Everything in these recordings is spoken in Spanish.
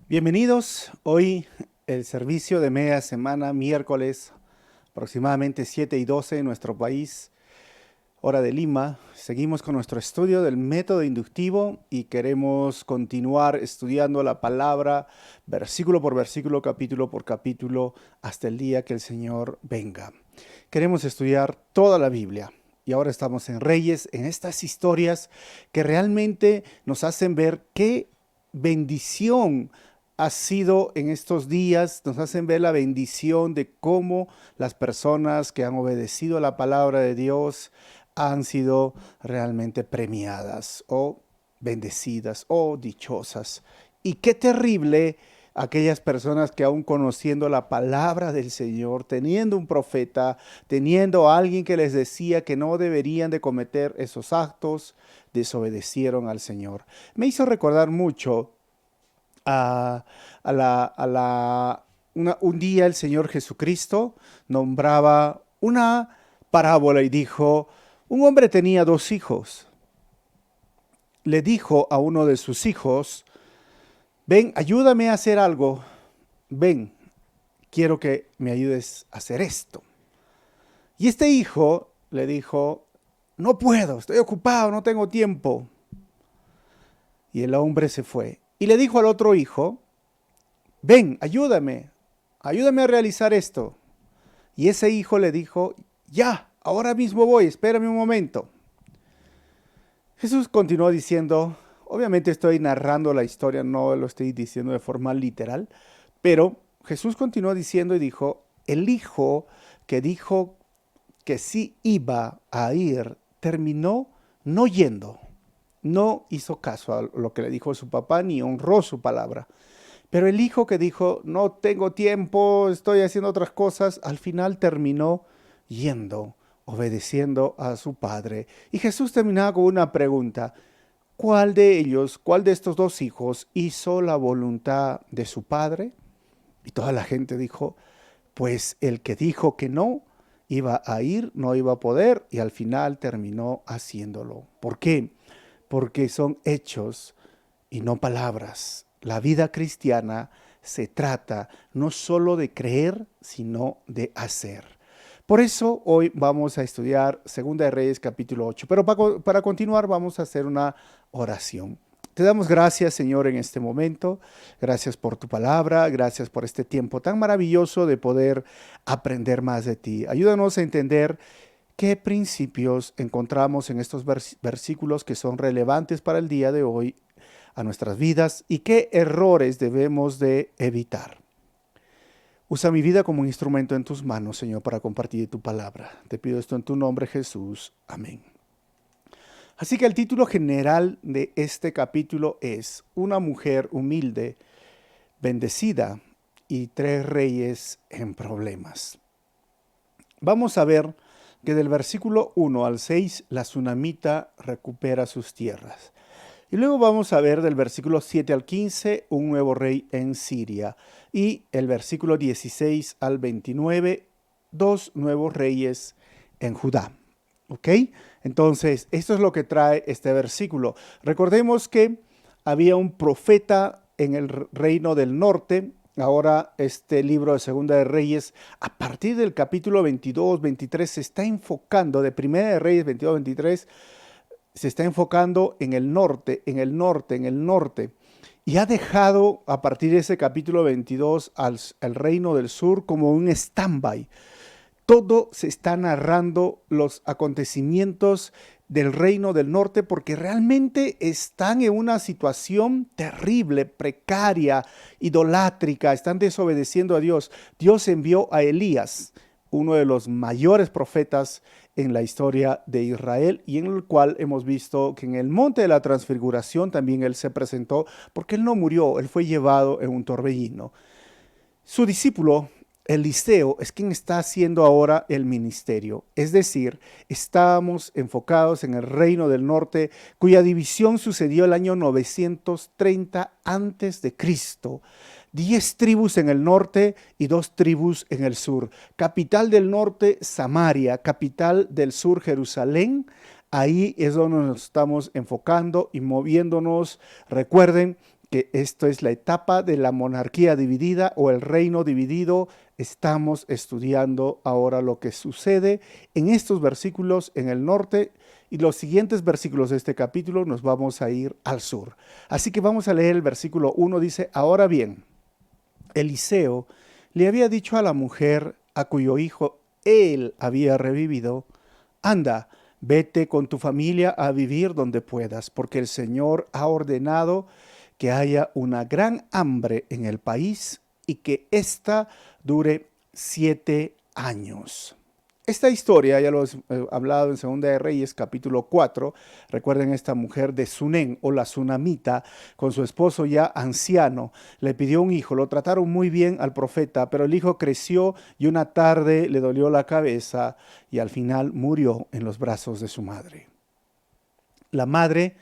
Bienvenidos. Hoy el servicio de media semana, miércoles, aproximadamente 7:12 en nuestro país, hora de Lima. Seguimos con nuestro estudio del método inductivo y queremos continuar estudiando la palabra versículo por versículo, capítulo por capítulo, hasta el día que el Señor venga. Queremos estudiar toda la Biblia. Y ahora estamos en Reyes, en estas historias que realmente nos hacen ver qué bendición ha sido en estos días, nos hacen ver la bendición de cómo las personas que han obedecido a la palabra de Dios han sido realmente premiadas o bendecidas o dichosas. Y qué terrible aquellas personas que aún conociendo la palabra del Señor, teniendo un profeta, teniendo a alguien que les decía que no deberían de cometer esos actos, desobedecieron al Señor. Me hizo recordar mucho un día el Señor Jesucristo nombraba una parábola y dijo, un hombre tenía 2 hijos. Le dijo a uno de sus hijos, ven, ayúdame a hacer algo. Ven, quiero que me ayudes a hacer esto. Y este hijo le dijo, no puedo, estoy ocupado, no tengo tiempo. Y el hombre se fue. Y le dijo al otro hijo, ven, ayúdame a realizar esto. Y ese hijo le dijo, ya, ahora mismo voy, espérame un momento. Jesús continuó diciendo, obviamente estoy narrando la historia, no lo estoy diciendo de forma literal, pero Jesús continuó diciendo y dijo, el hijo que dijo que sí iba a ir, terminó no yendo. No hizo caso a lo que le dijo su papá ni honró su palabra. Pero el hijo que dijo, no tengo tiempo, estoy haciendo otras cosas, al final terminó yendo, obedeciendo a su padre. Y Jesús terminaba con una pregunta. ¿Cuál de estos 2 hijos hizo la voluntad de su padre? Y toda la gente dijo, pues el que dijo que no iba a ir, no iba a poder, y al final terminó haciéndolo. ¿Por qué? Porque son hechos y no palabras. La vida cristiana se trata no solo de creer, sino de hacer. Por eso hoy vamos a estudiar 2 de Reyes capítulo 8. Pero para continuar vamos a hacer una oración. Te damos gracias, Señor, en este momento. Gracias por tu palabra. Gracias por este tiempo tan maravilloso de poder aprender más de ti. Ayúdanos a entender ¿qué principios encontramos en estos versículos que son relevantes para el día de hoy a nuestras vidas y qué errores debemos de evitar? Usa mi vida como un instrumento en tus manos, Señor, para compartir tu palabra. Te pido esto en tu nombre, Jesús. Amén. Así que el título general de este capítulo es Una mujer humilde, bendecida y 3 reyes en problemas. Vamos a ver que del versículo 1 al 6 la tsunamita recupera sus tierras. Y luego vamos a ver del versículo 7 al 15 un nuevo rey en Siria. Y el versículo 16 al 29, 2 nuevos reyes en Judá. ¿Ok? Entonces, esto es lo que trae este versículo. Recordemos que había un profeta en el reino del norte. Ahora este libro de Segunda de Reyes, a partir del capítulo 22, 23, se está enfocando, de Primera de Reyes 22, 23, se está enfocando en el norte, en el norte, en el norte. Y ha dejado a partir de ese capítulo 22 al reino del sur como un stand-by. Todo se está narrando los acontecimientos del reino del norte porque realmente están en una situación terrible, precaria, idolátrica, están desobedeciendo a Dios. Dios envió a Elías, uno de los mayores profetas en la historia de Israel y en el cual hemos visto que en el monte de la transfiguración también él se presentó porque él no murió, él fue llevado en un torbellino. Su discípulo Eliseo es quien está haciendo ahora el ministerio. Es decir, estamos enfocados en el reino del norte, cuya división sucedió el año 930 antes de Cristo. 10 tribus en el norte y 2 tribus en el sur. Capital del norte, Samaria. Capital del sur, Jerusalén. Ahí es donde nos estamos enfocando y moviéndonos. Recuerden que esto es la etapa de la monarquía dividida o el reino dividido. Estamos estudiando ahora lo que sucede en estos versículos en el norte, y los siguientes versículos de este capítulo nos vamos a ir al sur. Así que vamos a leer el versículo 1. Dice: ahora bien, Eliseo le había dicho a la mujer a cuyo hijo él había revivido: anda, vete con tu familia a vivir donde puedas, porque el Señor ha ordenado que haya una gran hambre en el país y que ésta dure 7 años. Esta historia ya lo he hablado en Segunda de Reyes, capítulo 4. Recuerden esta mujer de Sunén o la Sunamita, con su esposo ya anciano. Le pidió un hijo, lo trataron muy bien al profeta, pero el hijo creció y una tarde le dolió la cabeza y al final murió en los brazos de su madre. La madre,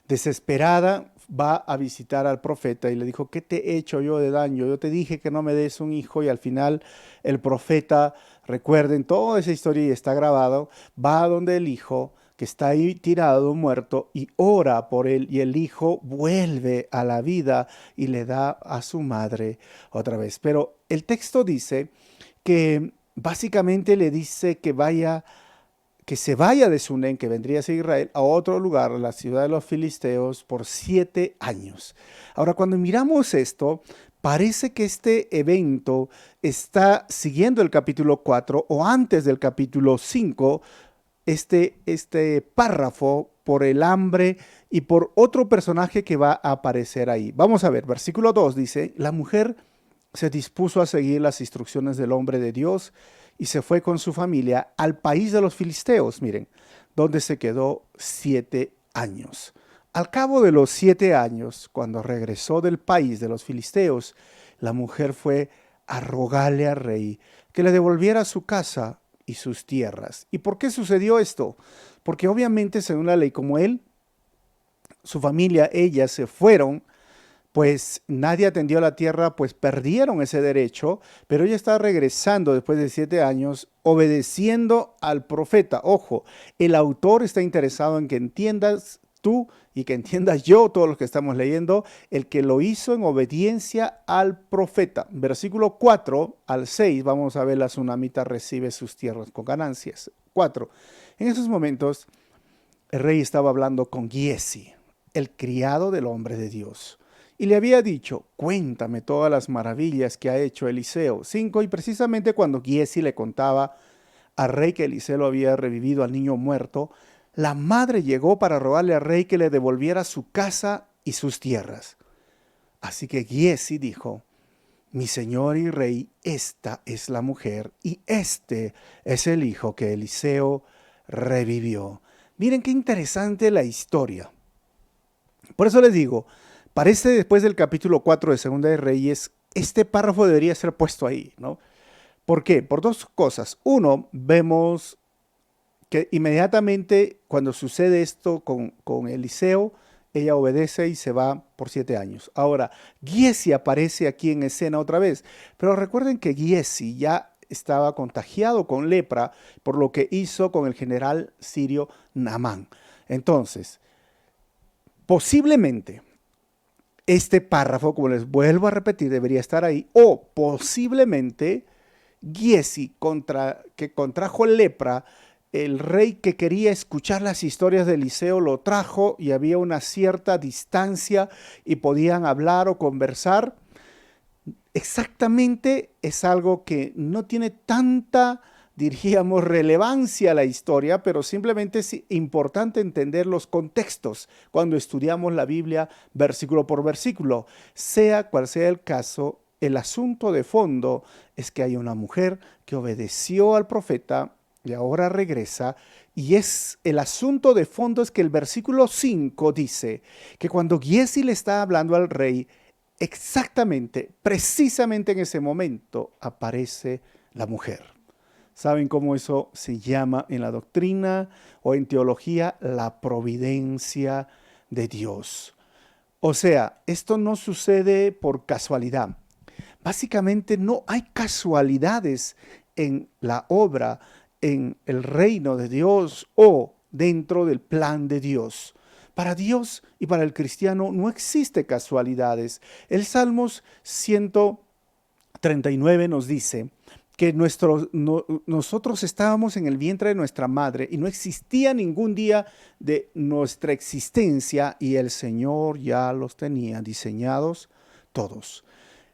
desesperada, va a visitar al profeta y le dijo: ¿qué te he hecho yo de daño? Yo te dije que no me des un hijo. Y al final el profeta, recuerden toda esa historia y está grabado, va a donde el hijo que está ahí tirado, muerto, y ora por él, y el hijo vuelve a la vida y le da a su madre otra vez. Pero el texto dice que básicamente le dice que se vaya de Sunén, que vendría a ser Israel, a otro lugar, la ciudad de los filisteos, por 7 años. Ahora, cuando miramos esto, parece que este evento está siguiendo el capítulo 4 o antes del capítulo 5, este párrafo, por el hambre y por otro personaje que va a aparecer ahí. Vamos a ver, versículo 2 dice: la mujer se dispuso a seguir las instrucciones del hombre de Dios y se fue con su familia al país de los filisteos, miren, donde se quedó 7 años. Al cabo de los 7 años, cuando regresó del país de los filisteos, la mujer fue a rogarle al rey que le devolviera su casa y sus tierras. ¿Y por qué sucedió esto? Porque obviamente, según la ley, como él, su familia, ella se fueron, pues nadie atendió a la tierra, pues perdieron ese derecho, pero ella está regresando después de 7 años, obedeciendo al profeta. Ojo, el autor está interesado en que entiendas tú y que entiendas yo, todos los que estamos leyendo, el que lo hizo en obediencia al profeta. Versículo 4 al 6, vamos a ver: la tsunamita recibe sus tierras con ganancias. 4. En esos momentos, el rey estaba hablando con Giesi, el criado del hombre de Dios, y le había dicho: cuéntame todas las maravillas que ha hecho Eliseo. 5. Y precisamente cuando Giesi le contaba al rey que Eliseo lo había revivido al niño muerto, la madre llegó para rogarle al rey que le devolviera su casa y sus tierras. Así que Giesi dijo: mi señor y rey, esta es la mujer y este es el hijo que Eliseo revivió. Miren qué interesante la historia. Por eso les digo, parece después del capítulo 4 de Segunda de Reyes, este párrafo debería ser puesto ahí, ¿no? ¿Por qué? Por dos cosas. Uno, vemos que inmediatamente cuando sucede esto con Eliseo, ella obedece y se va por 7 años. Ahora, Giesi aparece aquí en escena otra vez, pero recuerden que Giesi ya estaba contagiado con lepra por lo que hizo con el general sirio Naamán. Entonces, posiblemente este párrafo, como les vuelvo a repetir, debería estar ahí, o posiblemente Giesi, que contrajo lepra, el rey que quería escuchar las historias de Eliseo lo trajo y había una cierta distancia y podían hablar o conversar. Exactamente, es algo que no tiene tanta, diríamos, relevancia a la historia, pero simplemente es importante entender los contextos cuando estudiamos la Biblia versículo por versículo. Sea cual sea el caso, el asunto de fondo es que hay una mujer que obedeció al profeta y ahora regresa, y el asunto de fondo es que el versículo 5 dice que cuando Giesi le está hablando al rey, exactamente, precisamente en ese momento aparece la mujer. ¿Saben cómo eso se llama en la doctrina o en teología? La providencia de Dios. O sea, esto no sucede por casualidad. Básicamente no hay casualidades en la obra, en el reino de Dios o dentro del plan de Dios. Para Dios y para el cristiano no existe casualidades. El Salmos 139 nos dice que nosotros estábamos en el vientre de nuestra madre y no existía ningún día de nuestra existencia y el Señor ya los tenía diseñados todos.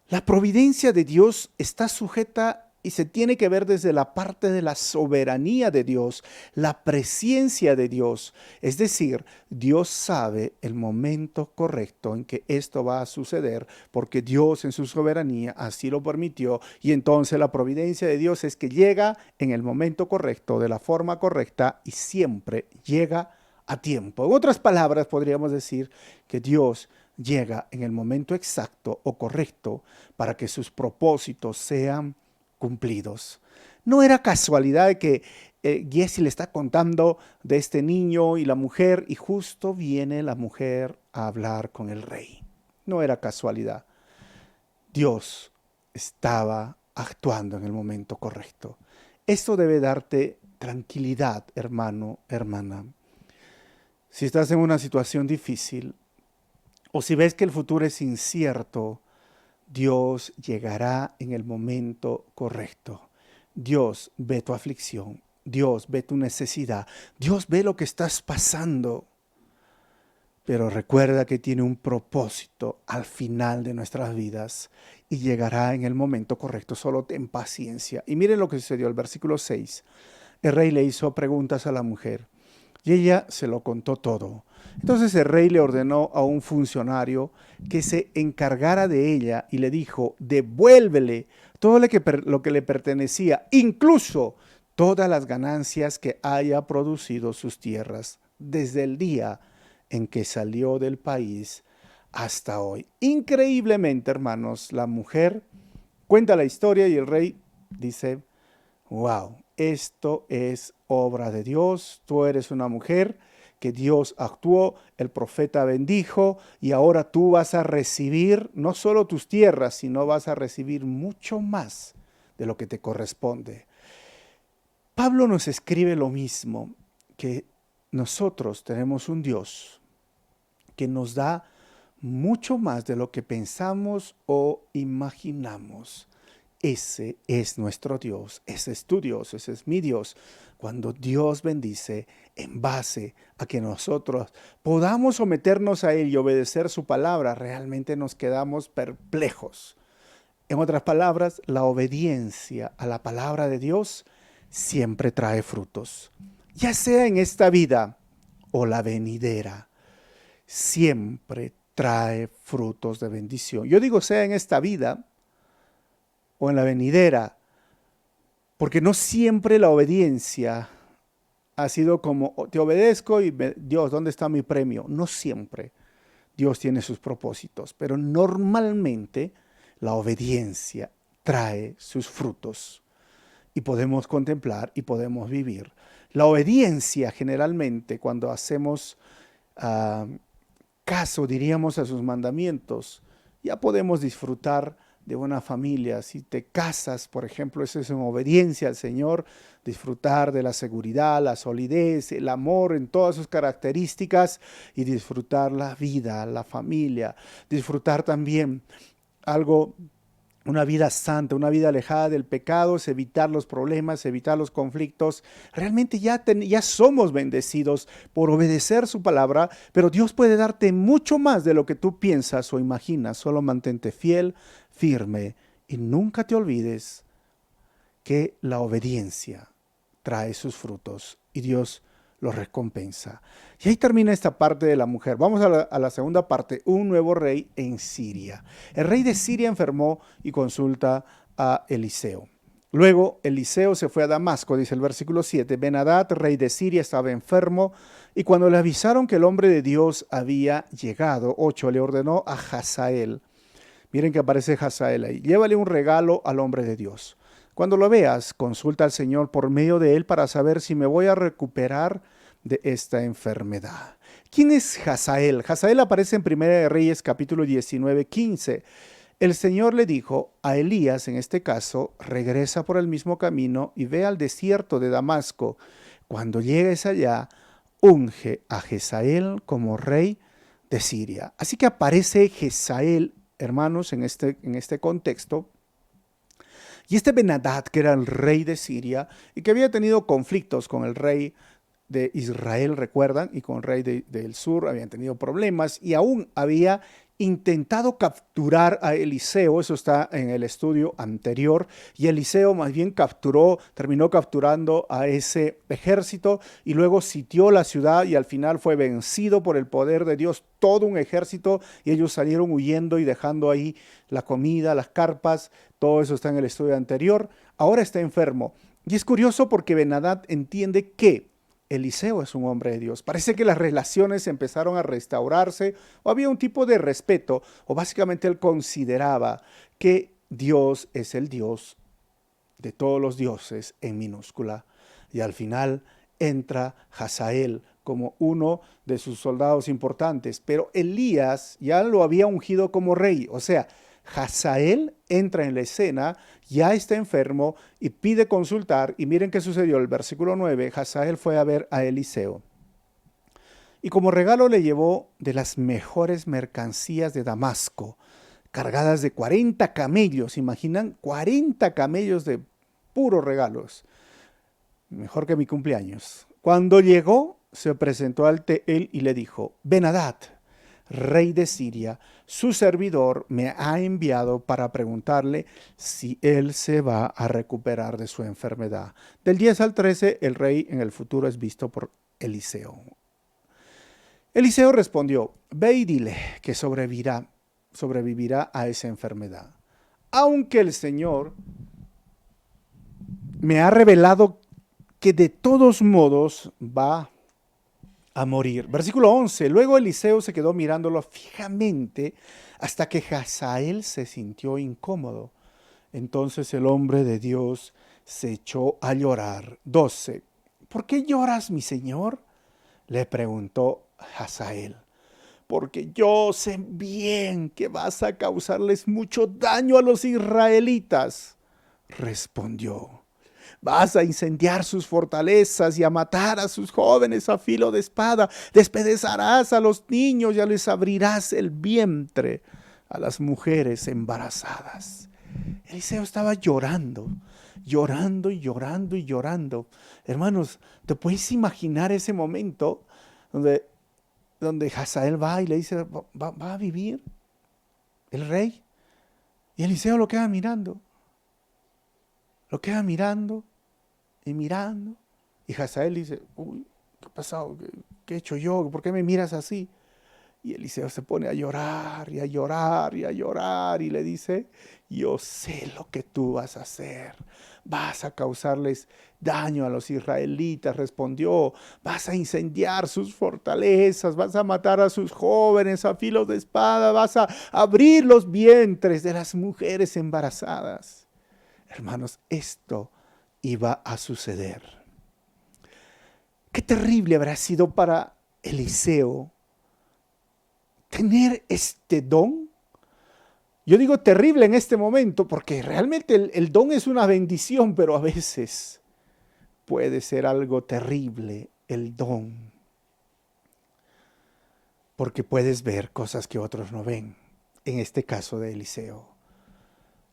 La providencia de Dios está sujeta y se tiene que ver desde la parte de la soberanía de Dios, la presciencia de Dios. Es decir, Dios sabe el momento correcto en que esto va a suceder, porque Dios en su soberanía así lo permitió. Y entonces la providencia de Dios es que llega en el momento correcto, de la forma correcta y siempre llega a tiempo. En otras palabras, podríamos decir que Dios llega en el momento exacto o correcto para que sus propósitos sean cumplidos. No era casualidad de que Giesi le está contando de este niño y la mujer y justo viene la mujer a hablar con el rey. No era casualidad. Dios estaba actuando en el momento correcto. Esto debe darte tranquilidad, hermano, hermana. Si estás en una situación difícil, o si ves que el futuro es incierto, Dios llegará en el momento correcto. Dios ve tu aflicción. Dios ve tu necesidad. Dios ve lo que estás pasando. Pero recuerda que tiene un propósito al final de nuestras vidas y llegará en el momento correcto. Solo ten paciencia. Y miren lo que sucedió. El versículo 6. El rey le hizo preguntas a la mujer y ella se lo contó todo. Entonces el rey le ordenó a un funcionario que se encargara de ella y le dijo: devuélvele todo lo que le pertenecía, incluso todas las ganancias que haya producido sus tierras, desde el día en que salió del país hasta hoy. Increíblemente, hermanos, la mujer cuenta la historia y el rey dice: wow, esto es obra de Dios, tú eres una mujer que Dios actuó, el profeta bendijo y ahora tú vas a recibir no solo tus tierras, sino vas a recibir mucho más de lo que te corresponde. Pablo nos escribe lo mismo, que nosotros tenemos un Dios que nos da mucho más de lo que pensamos o imaginamos. Ese es nuestro Dios, ese es tu Dios, ese es mi Dios. Cuando Dios bendice en base a que nosotros podamos someternos a Él y obedecer su palabra, realmente nos quedamos perplejos. En otras palabras, la obediencia a la palabra de Dios siempre trae frutos, ya sea en esta vida o la venidera. Siempre trae frutos de bendición. Yo digo sea en esta vida o en la venidera, porque no siempre la obediencia ha sido como te obedezco y Dios, ¿dónde está mi premio? No siempre. Dios tiene sus propósitos, pero normalmente la obediencia trae sus frutos y podemos contemplar y podemos vivir. La obediencia generalmente cuando hacemos caso, diríamos, a sus mandamientos, ya podemos disfrutar de una familia. Si te casas, por ejemplo, eso es en obediencia al Señor, disfrutar de la seguridad, la solidez, el amor en todas sus características y disfrutar la vida, la familia, disfrutar también una vida santa, una vida alejada del pecado, es evitar los problemas, evitar los conflictos. Realmente ya somos bendecidos por obedecer su palabra, pero Dios puede darte mucho más de lo que tú piensas o imaginas. Solo mantente fiel, firme y nunca te olvides que la obediencia trae sus frutos y Dios los recompensa. Y ahí termina esta parte de la mujer. Vamos a la segunda parte, un nuevo rey en Siria. El rey de Siria enfermó y consulta a Eliseo. Luego Eliseo se fue a Damasco, dice el versículo 7. Ben-Hadad, rey de Siria, estaba enfermo y cuando le avisaron que el hombre de Dios había llegado, 8, le ordenó a Hazael: Miren que aparece Hazael ahí. Llévale un regalo al hombre de Dios. Cuando lo veas, consulta al Señor por medio de él para saber si me voy a recuperar de esta enfermedad. ¿Quién es Hazael? Hazael aparece en 1 de Reyes capítulo 19, 15. El Señor le dijo a Elías, en este caso, regresa por el mismo camino y ve al desierto de Damasco. Cuando llegues allá, unge a Jezael como rey de Siria. Así que aparece Jezael, hermanos, en este contexto. Y este Ben-Hadad, que era el rey de Siria y que había tenido conflictos con el rey de Israel, recuerdan, y con el rey del sur habían tenido problemas y aún había intentado capturar a Eliseo, eso está en el estudio anterior, y Eliseo más bien terminó capturando a ese ejército y luego sitió la ciudad y al final fue vencido por el poder de Dios, todo un ejército, y ellos salieron huyendo y dejando ahí la comida, las carpas, todo eso está en el estudio anterior. Ahora está enfermo. Y es curioso porque Ben-Hadad entiende que Eliseo es un hombre de Dios. Parece que las relaciones empezaron a restaurarse o había un tipo de respeto o básicamente él consideraba que Dios es el Dios de todos los dioses en minúscula. Y al final entra Hazael como uno de sus soldados importantes, pero Elías ya lo había ungido como rey, o sea, Hazael entra en la escena, ya está enfermo y pide consultar. Y miren qué sucedió. El versículo 9, Hazael fue a ver a Eliseo. Y como regalo le llevó de las mejores mercancías de Damasco, cargadas de 40 camellos. ¿Imaginan? 40 camellos de puros regalos. Mejor que mi cumpleaños. Cuando llegó, se presentó ante él y le dijo: Ben-Hadad, rey de Siria, su servidor me ha enviado para preguntarle si él se va a recuperar de su enfermedad. Del 10 al 13, el rey en el futuro es visto por Eliseo. Eliseo respondió: ve y dile que sobrevivirá a esa enfermedad. Aunque el Señor me ha revelado que de todos modos va a morir. Versículo 11. Luego Eliseo se quedó mirándolo fijamente hasta que Hazael se sintió incómodo. Entonces el hombre de Dios se echó a llorar. 12. ¿Por qué lloras, mi señor?, le preguntó Hazael. Porque yo sé bien que vas a causarles mucho daño a los israelitas, respondió. Vas a incendiar sus fortalezas y a matar a sus jóvenes a filo de espada. Despedazarás a los niños y les abrirás el vientre a las mujeres embarazadas. Eliseo estaba llorando, llorando y llorando y llorando. Hermanos, ¿te puedes imaginar ese momento donde Hazael va y le dice: ¿Va a vivir el rey? Y Eliseo lo queda mirando. Lo queda mirando y mirando. Y Hazael dice: uy, ¿qué ha pasado? ¿Qué he hecho yo? ¿Por qué me miras así? Y Eliseo se pone a llorar y a llorar y a llorar y le dice: yo sé lo que tú vas a hacer. Vas a causarles daño a los israelitas, respondió. Vas a incendiar sus fortalezas, vas a matar a sus jóvenes a filo de espada, vas a abrir los vientres de las mujeres embarazadas. Hermanos, esto iba a suceder. Qué terrible habrá sido para Eliseo tener este don. Yo digo terrible en este momento porque realmente el don es una bendición, pero a veces puede ser algo terrible el don. Porque puedes ver cosas que otros no ven. En este caso de Eliseo.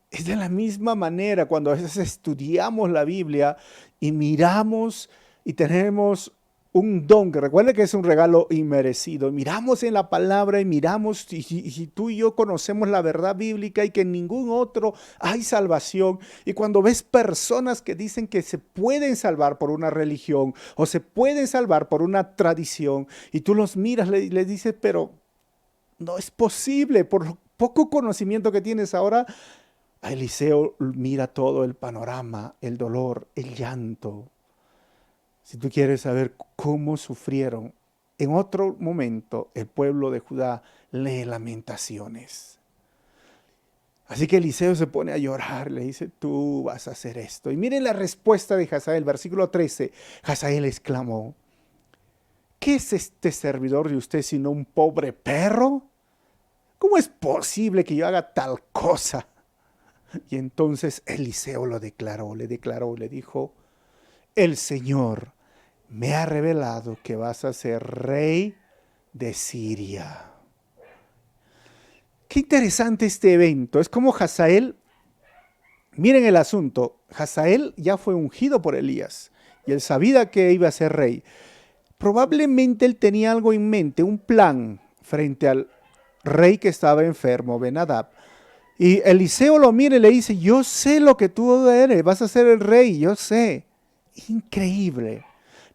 Es de la misma manera cuando a veces estudiamos la Biblia y miramos y tenemos un don, que recuerda que es un regalo inmerecido. Miramos en la palabra y miramos, y si tú y yo conocemos la verdad bíblica y que en ningún otro hay salvación. Y cuando ves personas que dicen que se pueden salvar por una religión o se pueden salvar por una tradición, y tú los miras, le dices: pero no es posible, por poco conocimiento que tienes ahora. A Eliseo mira todo el panorama, el dolor, el llanto. Si tú quieres saber cómo sufrieron en otro momento el pueblo de Judá, lee Lamentaciones. Así que Eliseo se pone a llorar, le dice, tú vas a hacer esto. Y miren la respuesta de Hazael, versículo 13. Hazael exclamó, ¿qué es este servidor de usted sino un pobre perro? ¿Cómo es posible que yo haga tal cosa? Y entonces Eliseo le dijo, el Señor me ha revelado que vas a ser rey de Siria. Qué interesante este evento. Es como Hazael, miren el asunto, Hazael ya fue ungido por Elías y él sabía que iba a ser rey. Probablemente él tenía algo en mente, un plan frente al rey que estaba enfermo, Ben-Hadad. Y Eliseo lo mira y le dice, yo sé lo que tú eres, vas a ser el rey, yo sé. Increíble.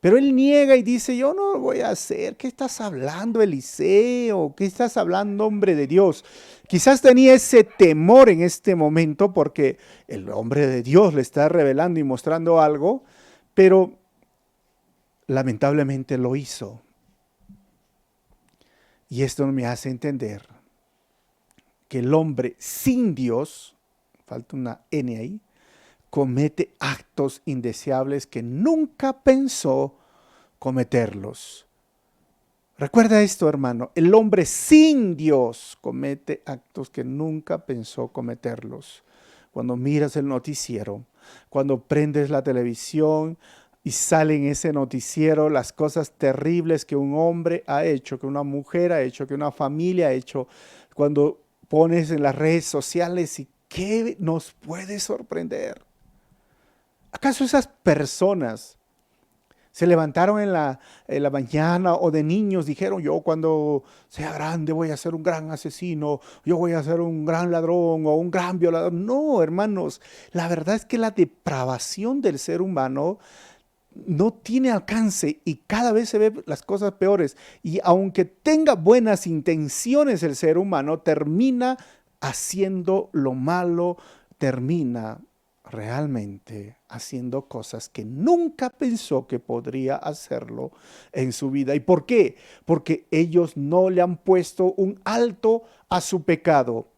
Pero él niega y dice, yo no lo voy a hacer. ¿Qué estás hablando, Eliseo? ¿Qué estás hablando, hombre de Dios? Quizás tenía ese temor en este momento porque el hombre de Dios le está revelando y mostrando algo, pero lamentablemente lo hizo. Y esto me hace entender que el hombre sin Dios, falta una N ahí, comete actos indeseables que nunca pensó cometerlos. Recuerda esto, hermano, el hombre sin Dios comete actos que nunca pensó cometerlos. Cuando miras el noticiero, cuando prendes la televisión y sale en ese noticiero las cosas terribles que un hombre ha hecho, que una mujer ha hecho, que una familia ha hecho, cuando pones en las redes sociales y qué nos puede sorprender. ¿Acaso esas personas se levantaron en la mañana o de niños dijeron, yo cuando sea grande voy a ser un gran asesino, yo voy a ser un gran ladrón o un gran violador? No, hermanos, la verdad es que la depravación del ser humano no tiene alcance y cada vez se ven las cosas peores. Y aunque tenga buenas intenciones el ser humano, termina haciendo lo malo, termina realmente haciendo cosas que nunca pensó que podría hacerlo en su vida. ¿Y por qué? Porque ellos no le han puesto un alto a su pecado.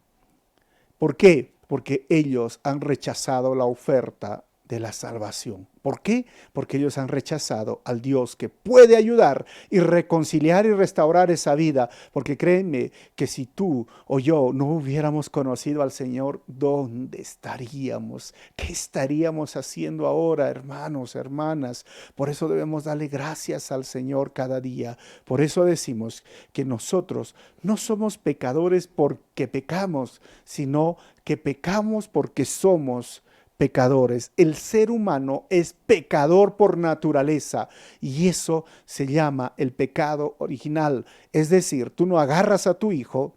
¿Por qué? Porque ellos han rechazado la oferta de la salvación. ¿Por qué? Porque ellos han rechazado al Dios que puede ayudar y reconciliar y restaurar esa vida. Porque créanme que si tú o yo no hubiéramos conocido al Señor, ¿dónde estaríamos? ¿Qué estaríamos haciendo ahora, hermanos, hermanas? Por eso debemos darle gracias al Señor cada día. Por eso decimos que nosotros no somos pecadores porque pecamos, sino que pecamos porque somos pecadores. El ser humano es pecador por naturaleza y eso se llama el pecado original. Es decir, tú no agarras a tu hijo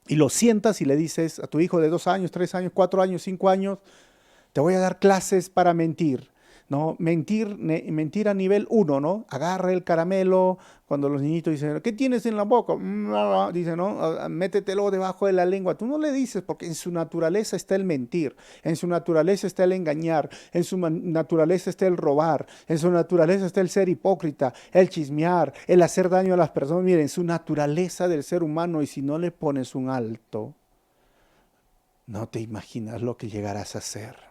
y lo sientas y le dices a tu hijo de 2 años, 3 años, 4 años, 5 años, te voy a dar clases para mentir. ¿No? Mentir a nivel 1, ¿no? Agarra el caramelo, cuando los niñitos dicen, ¿qué tienes en la boca? Dice, ¿no? Métetelo debajo de la lengua. Tú no le dices porque en su naturaleza está el mentir, en su naturaleza está el engañar, en su naturaleza está el robar, en su naturaleza está el ser hipócrita, el chismear, el hacer daño a las personas. Miren, en su naturaleza del ser humano, y si no le pones un alto, no te imaginas lo que llegarás a hacer.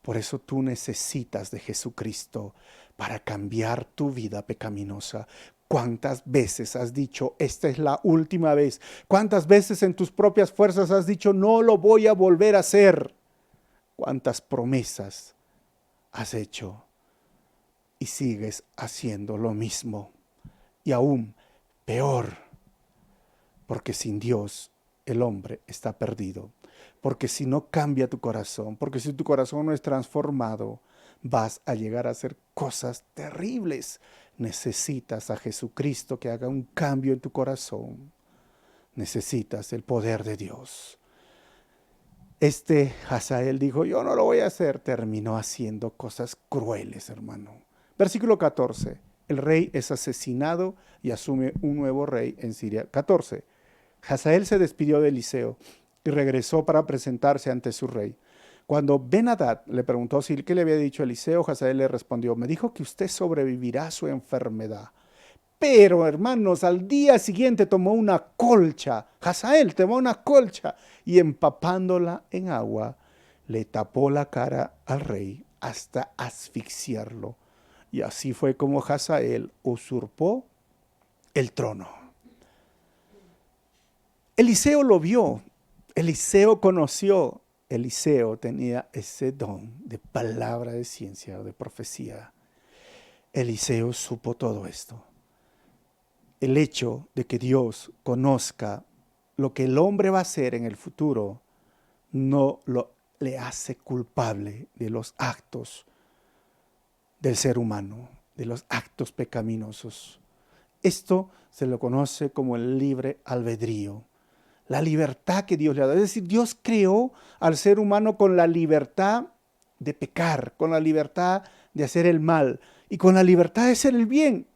Por eso tú necesitas de Jesucristo para cambiar tu vida pecaminosa. ¿Cuántas veces has dicho, esta es la última vez? ¿Cuántas veces en tus propias fuerzas has dicho, no lo voy a volver a hacer? ¿Cuántas promesas has hecho y sigues haciendo lo mismo? Y aún peor, porque sin Dios el hombre está perdido. Porque si no cambia tu corazón, porque si tu corazón no es transformado, vas a llegar a hacer cosas terribles. Necesitas a Jesucristo que haga un cambio en tu corazón. Necesitas el poder de Dios. Hazael dijo, yo no lo voy a hacer. Terminó haciendo cosas crueles, hermano. Versículo 14. El rey es asesinado y asume un nuevo rey en Siria. 14. Hazael se despidió de Eliseo y regresó para presentarse ante su rey. Cuando Ben-Hadad le preguntó qué le había dicho Eliseo, Hazael le respondió, me dijo que usted sobrevivirá a su enfermedad, Pero, hermanos, al día siguiente tomó una colcha. Hazael tomó una colcha y empapándola en agua, le tapó la cara al rey hasta asfixiarlo. Y así fue como Hazael usurpó el trono. Eliseo lo vio, Eliseo conoció, Eliseo tenía ese don de palabra de ciencia o de profecía. Eliseo supo todo esto. El hecho de que Dios conozca lo que el hombre va a hacer en el futuro no le hace culpable de los actos del ser humano, de los actos pecaminosos. Esto se lo conoce como el libre albedrío, la libertad que Dios le ha dado. Es decir, Dios creó al ser humano con la libertad de pecar, con la libertad de hacer el mal y con la libertad de hacer el bien.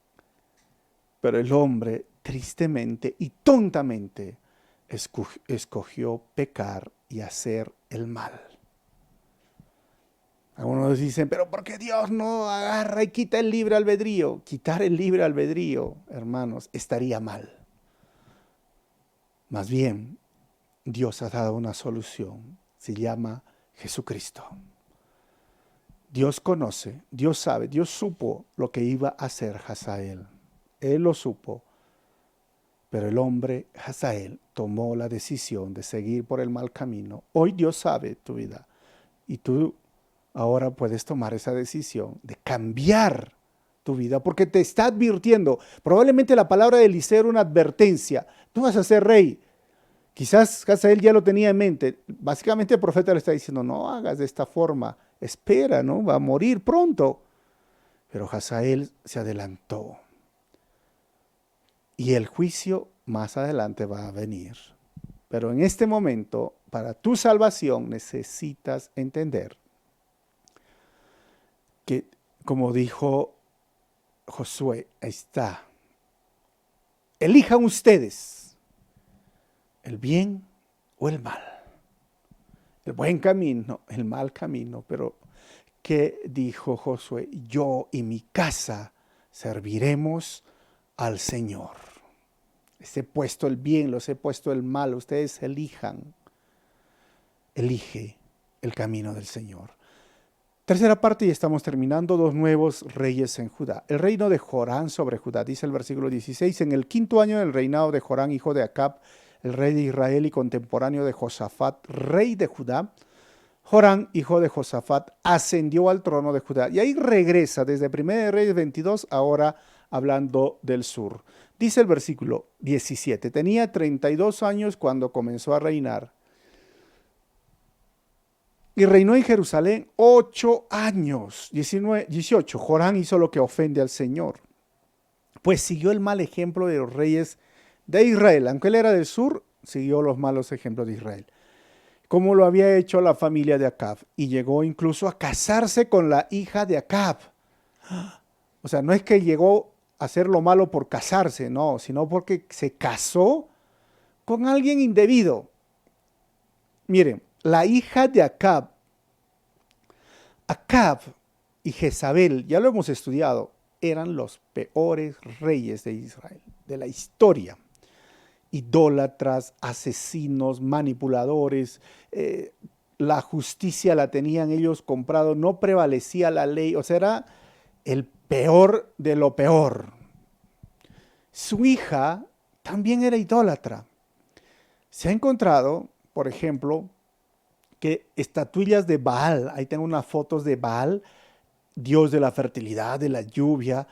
Pero el hombre, tristemente y tontamente, escogió pecar y hacer el mal. Algunos dicen, pero ¿por qué Dios no agarra y quita el libre albedrío? Quitar el libre albedrío, hermanos, estaría mal. Más bien, Dios ha dado una solución. Se llama Jesucristo. Dios conoce, Dios sabe, Dios supo lo que iba a hacer Hazael. Él lo supo. Pero el hombre, Hazael, tomó la decisión de seguir por el mal camino. Hoy Dios sabe tu vida. Y tú ahora puedes tomar esa decisión de cambiar tu vida porque te está advirtiendo. Probablemente la palabra de Eliseo era una advertencia. Tú vas a ser rey. Quizás Hazael ya lo tenía en mente. Básicamente el profeta le está diciendo, no hagas de esta forma. Espera, ¿no? Va a morir pronto. Pero Hazael se adelantó. Y el juicio más adelante va a venir. Pero en este momento, para tu salvación, necesitas entender que, como dijo Josué, ahí está. Elijan ustedes el bien o el mal. El buen camino, el mal camino. Pero, ¿qué dijo Josué? Yo y mi casa serviremos al Señor. Les he puesto el bien, los he puesto el mal. Ustedes elijan. Elige el camino del Señor. Tercera parte y estamos terminando. 2 nuevos reyes en Judá. El reino de Jorán sobre Judá. Dice el versículo 16. En el 5.º año del reinado de Jorán, hijo de Acab, el rey de Israel y contemporáneo de Josafat, rey de Judá, Jorán, hijo de Josafat, ascendió al trono de Judá. Y ahí regresa desde 1 de Reyes 22, ahora hablando del sur. Dice el versículo 17, tenía 32 años cuando comenzó a reinar. Y reinó en Jerusalén 8 años. 18, Jorán hizo lo que ofende al Señor, pues siguió el mal ejemplo de los reyes de Israel. Aunque él era del sur, siguió los malos ejemplos de Israel, como lo había hecho la familia de Acab, y llegó incluso a casarse con la hija de Acab. O sea, no es que llegó a hacer lo malo por casarse, no, sino porque se casó con alguien indebido. Miren, la hija de Acab y Jezabel, ya lo hemos estudiado, eran los peores reyes de Israel, de la historia. Idólatras, asesinos, manipuladores, la justicia la tenían ellos comprado, no prevalecía la ley, o sea, era el peor de lo peor. Su hija también era idólatra. Se ha encontrado, por ejemplo, que estatuillas de Baal, ahí tengo unas fotos de Baal, dios de la fertilidad, de la lluvia,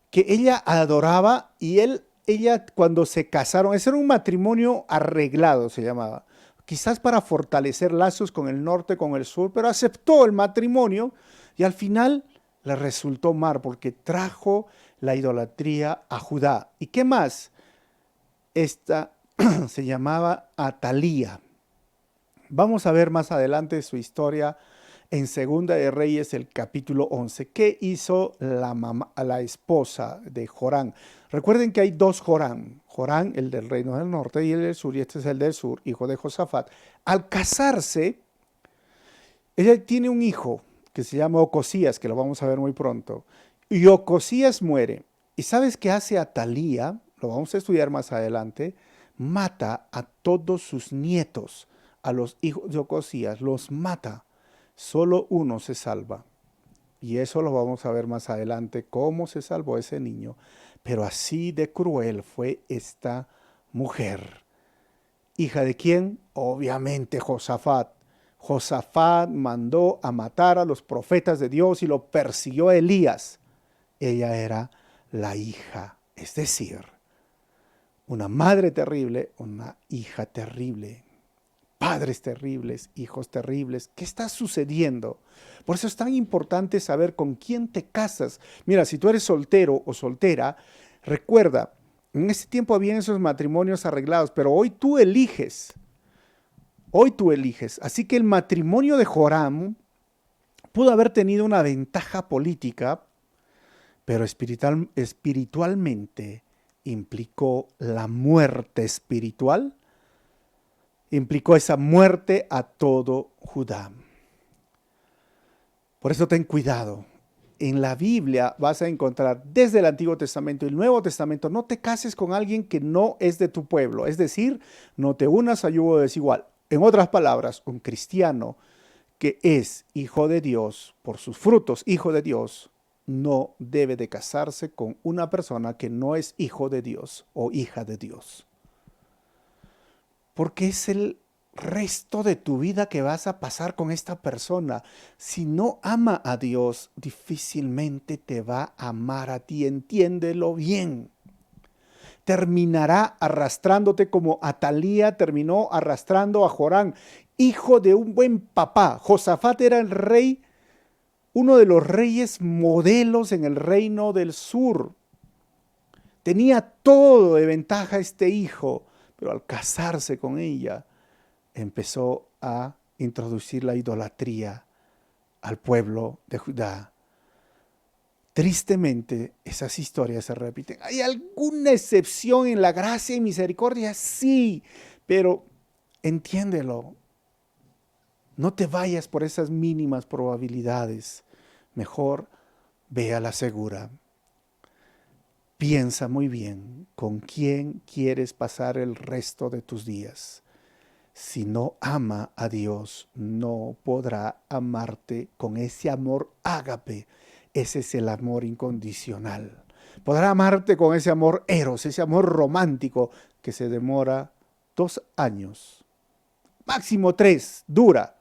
que ella adoraba y ella cuando se casaron, ese era un matrimonio arreglado, se llamaba, quizás para fortalecer lazos con el norte, con el sur, pero aceptó el matrimonio y al final le resultó mal porque trajo la idolatría a Judá. ¿Y qué más? Esta se llamaba Atalía. Vamos a ver más adelante su historia en Segunda de Reyes, el capítulo 11. ¿Qué hizo la esposa de Jorán? Recuerden que hay 2 Jorán. Jorán, el del reino del norte, y el del sur, y este es el del sur, hijo de Josafat. Al casarse, ella tiene un hijo que se llama Ocosías, que lo vamos a ver muy pronto. Y Ocosías muere. ¿Y sabes qué hace Atalía? Lo vamos a estudiar más adelante. Mata a todos sus nietos, a los hijos de Ocosías, los mata. Solo uno se salva. Y eso lo vamos a ver más adelante, cómo se salvó ese niño. Pero así de cruel fue esta mujer. ¿Hija de quién? Obviamente Josafat. Josafat mandó a matar a los profetas de Dios y lo persiguió a Elías. Ella era la hija, es decir, una madre terrible, una hija terrible, padres terribles, hijos terribles. ¿Qué está sucediendo? Por eso es tan importante saber con quién te casas. Mira, si tú eres soltero o soltera, recuerda, en ese tiempo habían esos matrimonios arreglados, pero hoy tú eliges. Hoy tú eliges. Así que el matrimonio de Joram pudo haber tenido una ventaja política, pero espiritualmente implicó la muerte espiritual, implicó esa muerte a todo Judá. Por eso ten cuidado. En la Biblia vas a encontrar desde el Antiguo Testamento y el Nuevo Testamento, no te cases con alguien que no es de tu pueblo, es decir, no te unas a yugo desigual. En otras palabras, un cristiano que es hijo de Dios, por sus frutos, hijo de Dios, no debe de casarse con una persona que no es hijo de Dios o hija de Dios. Porque es el resto de tu vida que vas a pasar con esta persona. Si no ama a Dios, difícilmente te va a amar a ti. Entiéndelo bien. Terminará arrastrándote como Atalía terminó arrastrando a Joram, hijo de un buen papá. Josafat era el rey, uno de los reyes modelos en el reino del sur. Tenía todo de ventaja este hijo, pero al casarse con ella, empezó a introducir la idolatría al pueblo de Judá. Tristemente, esas historias se repiten. ¿Hay alguna excepción en la gracia y misericordia? Sí, pero entiéndelo. No te vayas por esas mínimas probabilidades. Mejor ve a la segura. Piensa muy bien con quién quieres pasar el resto de tus días. Si no ama a Dios, no podrá amarte con ese amor ágape. Ese es el amor incondicional. Podrá amarte con ese amor eros, ese amor romántico que se demora 2 años, máximo 3, dura.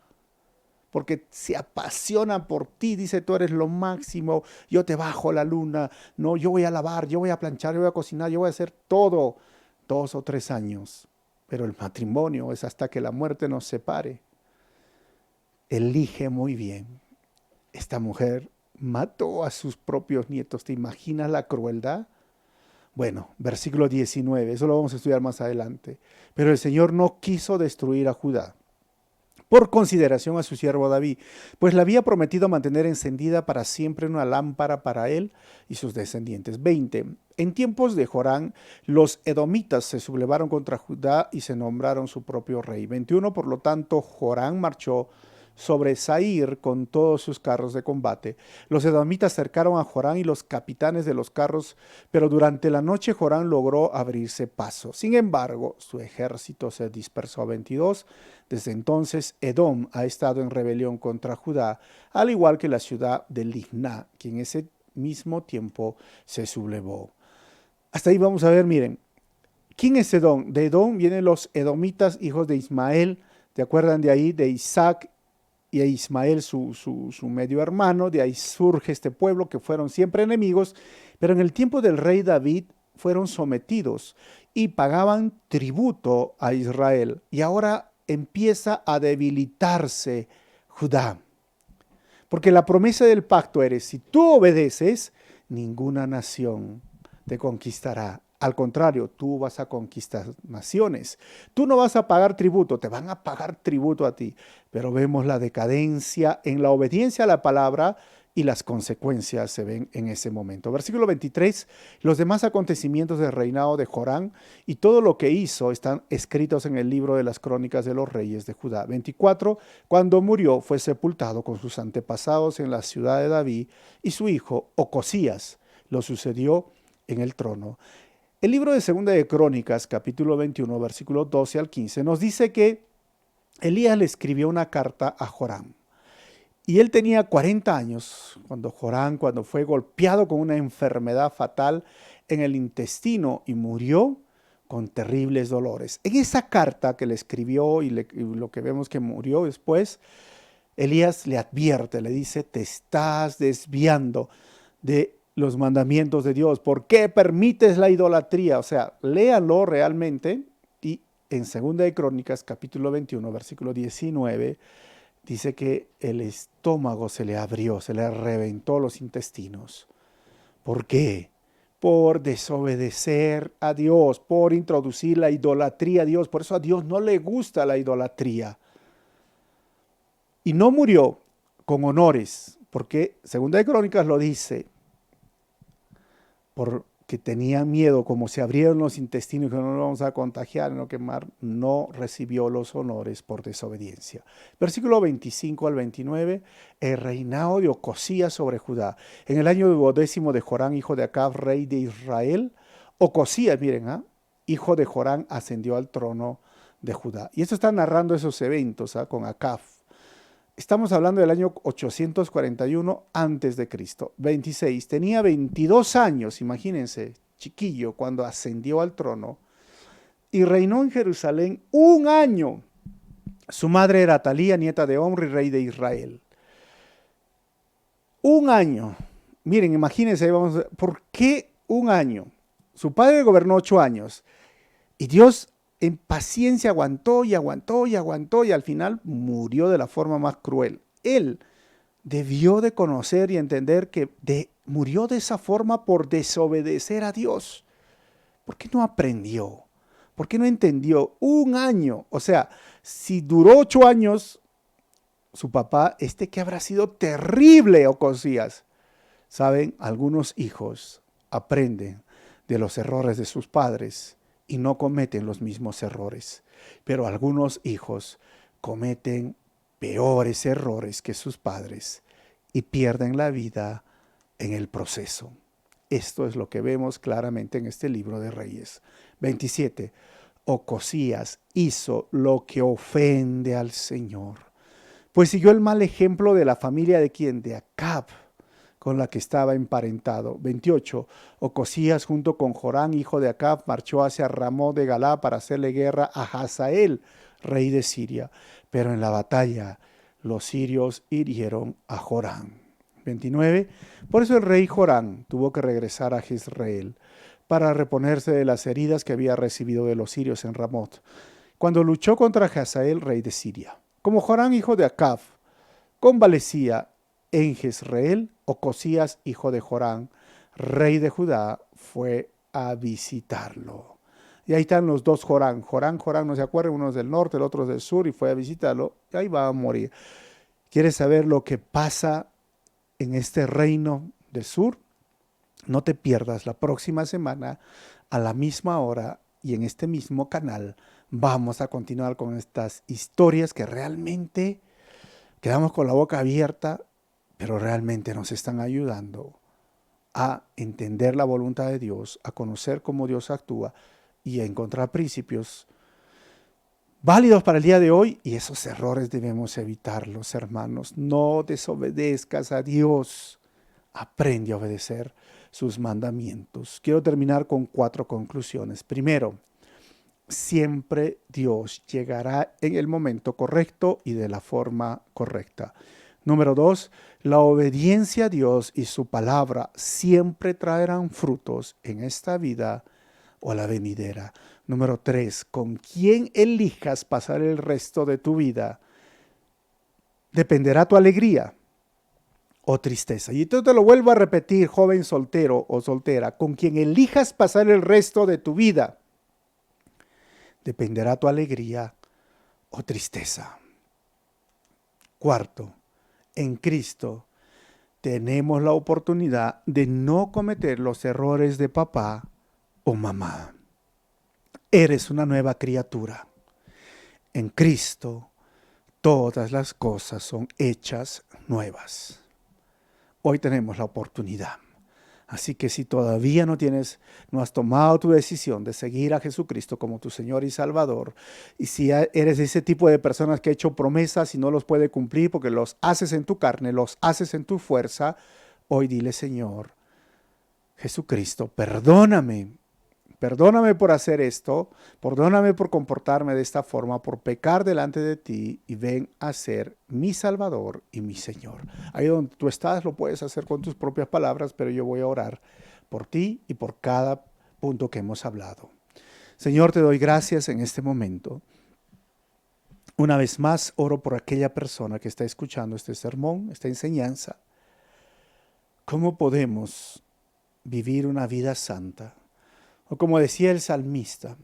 Porque se apasiona por ti, dice tú eres lo máximo, yo te bajo la luna, no, yo voy a lavar, yo voy a planchar, yo voy a cocinar, yo voy a hacer todo, 2 o 3 años. Pero el matrimonio es hasta que la muerte nos separe. Elige muy bien. Esta mujer mató a sus propios nietos. ¿Te imaginas la crueldad? Bueno, versículo 19, eso lo vamos a estudiar más adelante. Pero el Señor no quiso destruir a Judá por consideración a su siervo David, pues le había prometido mantener encendida para siempre una lámpara para él y sus descendientes. 20. En tiempos de Joram, los edomitas se sublevaron contra Judá y se nombraron su propio rey. 21. Por lo tanto, Joram marchó sobre Sair con todos sus carros de combate. Los edomitas cercaron a Joram y los capitanes de los carros, pero durante la noche Joram logró abrirse paso. Sin embargo, su ejército se dispersó. 22. Desde entonces, Edom ha estado en rebelión contra Judá, al igual que la ciudad de Libná, que en ese mismo tiempo se sublevó. Hasta ahí vamos a ver, miren, ¿quién es Edom? De Edom vienen los edomitas, hijos de Ismael, ¿te acuerdan de ahí? De Isaac y a Ismael, su medio hermano. De ahí surge este pueblo que fueron siempre enemigos, pero en el tiempo del rey David fueron sometidos y pagaban tributo a Israel. Y ahora empieza a debilitarse Judá. Porque la promesa del pacto eres, si tú obedeces, ninguna nación te conquistará. Al contrario, tú vas a conquistar naciones. Tú no vas a pagar tributo, te van a pagar tributo a ti. Pero vemos la decadencia en la obediencia a la palabra y las consecuencias se ven en ese momento. Versículo 23, los demás acontecimientos del reinado de Joram y todo lo que hizo están escritos en el libro de las crónicas de los reyes de Judá. 24, cuando murió fue sepultado con sus antepasados en la ciudad de David y su hijo Ocosías lo sucedió en el trono. El libro de Segunda de Crónicas, capítulo 21, versículos 12 al 15, nos dice que Elías le escribió una carta a Joram. Y él tenía 40 años cuando fue golpeado con una enfermedad fatal en el intestino y murió con terribles dolores. En esa carta que le escribió y lo que vemos que murió después, Elías le advierte, le dice, te estás desviando de los mandamientos de Dios. ¿Por qué permites la idolatría? O sea, léanlo realmente. Y en Segunda de Crónicas, capítulo 21, versículo 19, dice que el estómago se le abrió, se le reventó los intestinos. ¿Por qué? Por desobedecer a Dios, por introducir la idolatría a Dios. Por eso a Dios no le gusta la idolatría. Y no murió con honores, porque Segunda de Crónicas lo dice, porque tenía miedo, como se abrieron los intestinos, que no nos vamos a contagiar, no quemar, no recibió los honores por desobediencia. Versículo 25 al 29, el reinado de Ocosías sobre Judá. En el año 12 de Jorán, hijo de Acab, rey de Israel, Ocosías, miren, hijo de Jorán, ascendió al trono de Judá. Y esto está narrando esos eventos con Acab. Estamos hablando del año 841 antes de Cristo. 26. Tenía 22 años, imagínense, chiquillo, cuando ascendió al trono y reinó en Jerusalén un año. Su madre era Atalía, nieta de Omri, rey de Israel. Un año. Miren, imagínense, ¿por qué un año? Su padre gobernó 8 años y Dios en paciencia aguantó y aguantó y aguantó y al final murió de la forma más cruel. Él debió de conocer y entender que murió de esa forma por desobedecer a Dios. ¿Por qué no aprendió? ¿Por qué no entendió? Un año. O sea, si duró 8 años, su papá, que habrá sido terrible, Ocosías. Saben, algunos hijos aprenden de los errores de sus padres y no cometen los mismos errores. Pero algunos hijos cometen peores errores que sus padres y pierden la vida en el proceso. Esto es lo que vemos claramente en este libro de Reyes. 27. Ocosías hizo lo que ofende al Señor, pues siguió el mal ejemplo de la familia de quien, de Acab, con la que estaba emparentado. 28. Ocosías junto con Jorán, hijo de Acab, marchó hacia Ramot de Galá para hacerle guerra a Hazael, rey de Siria. Pero en la batalla los sirios hirieron a Jorán. 29. Por eso el rey Jorán tuvo que regresar a Jezreel para reponerse de las heridas que había recibido de los sirios en Ramot, cuando luchó contra Hazael, rey de Siria. Como Jorán, hijo de Acab, convalecía en Jezreel, Ocosías, hijo de Jorán, rey de Judá, fue a visitarlo. Y ahí están los dos Jorán. Jorán, no se acuerdan, uno es del norte, el otro es del sur, y fue a visitarlo, y ahí va a morir. ¿Quieres saber lo que pasa en este reino del sur? No te pierdas la próxima semana, a la misma hora y en este mismo canal. Vamos a continuar con estas historias que realmente quedamos con la boca abierta, pero realmente nos están ayudando a entender la voluntad de Dios, a conocer cómo Dios actúa y a encontrar principios válidos para el día de hoy. Y esos errores debemos evitarlos, hermanos. No desobedezcas a Dios. Aprende a obedecer sus mandamientos. Quiero terminar con 4 conclusiones. Primero, siempre Dios llegará en el momento correcto y de la forma correcta. Número 2, la obediencia a Dios y su palabra siempre traerán frutos en esta vida o la venidera. Número 3, con quién elijas pasar el resto de tu vida dependerá tu alegría o tristeza. Y entonces te lo vuelvo a repetir, joven soltero o soltera, con quien elijas pasar el resto de tu vida dependerá tu alegría o tristeza. Cuarto, en Cristo tenemos la oportunidad de no cometer los errores de papá o mamá. Eres una nueva criatura. En Cristo todas las cosas son hechas nuevas. Hoy tenemos la oportunidad. Así que si todavía no has tomado tu decisión de seguir a Jesucristo como tu Señor y Salvador, y si eres ese tipo de personas que ha hecho promesas y no los puede cumplir porque los haces en tu carne, los haces en tu fuerza, hoy dile: Señor Jesucristo, perdóname. Perdóname por hacer esto, perdóname por comportarme de esta forma, por pecar delante de ti, y ven a ser mi Salvador y mi Señor. Ahí donde tú estás lo puedes hacer con tus propias palabras, pero yo voy a orar por ti y por cada punto que hemos hablado. Señor, te doy gracias en este momento. Una vez más oro por aquella persona que está escuchando este sermón, esta enseñanza. ¿Cómo podemos vivir una vida santa? O como decía el salmista: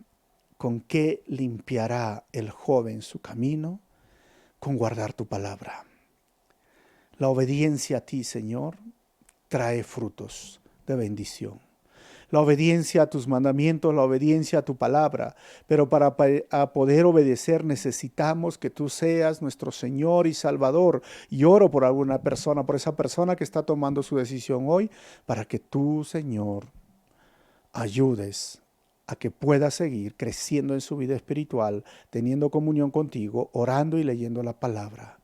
¿con qué limpiará el joven su camino? Con guardar tu palabra. La obediencia a ti, Señor, trae frutos de bendición. La obediencia a tus mandamientos, la obediencia a tu palabra. Pero para poder obedecer necesitamos que tú seas nuestro Señor y Salvador. Y oro por alguna persona, por esa persona que está tomando su decisión hoy, para que tú, Señor, ayudes a que pueda seguir creciendo en su vida espiritual, teniendo comunión contigo, orando y leyendo la palabra.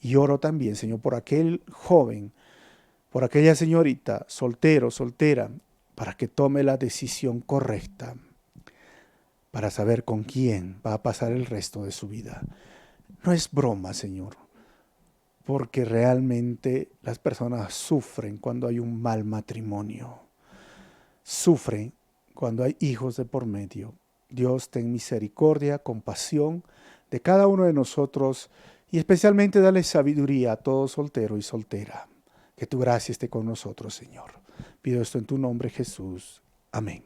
Y oro también, Señor, por aquel joven, por aquella señorita, soltero, soltera, para que tome la decisión correcta, para saber con quién va a pasar el resto de su vida. No es broma, Señor, porque realmente las personas sufren cuando hay un mal matrimonio. Sufren cuando hay hijos de por medio. Dios, ten misericordia, compasión de cada uno de nosotros, y especialmente dale sabiduría a todo soltero y soltera. Que tu gracia esté con nosotros, Señor. Pido esto en tu nombre, Jesús. Amén.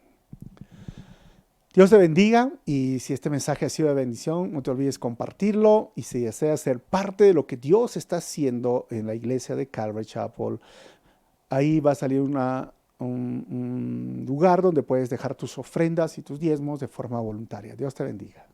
Dios te bendiga, y si este mensaje ha sido de bendición, no te olvides compartirlo, y si deseas ser parte de lo que Dios está haciendo en la iglesia de Calvary Chapel, ahí va a salir un lugar donde puedes dejar tus ofrendas y tus diezmos de forma voluntaria. Dios te bendiga.